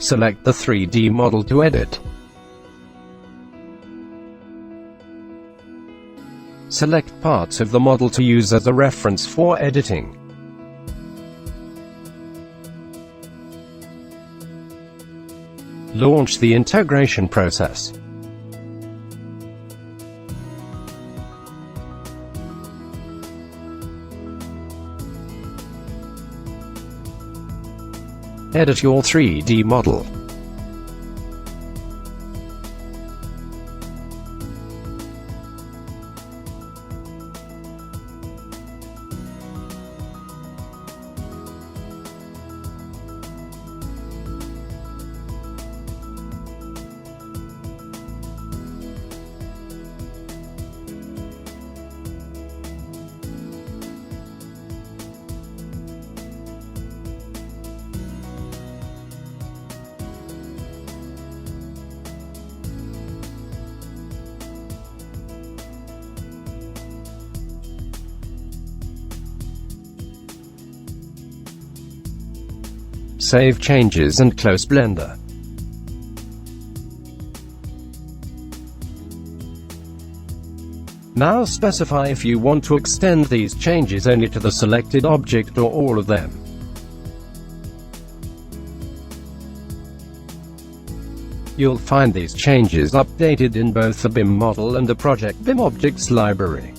Select the 3D model to edit. Select parts of the model to use as a reference for editing. Launch the integration process. Edit your 3D model. Save changes and close Blender. Now specify if you want to extend these changes only to the selected object or all of them. You'll find these changes updated in both the BIM model and the Project BIM Objects library.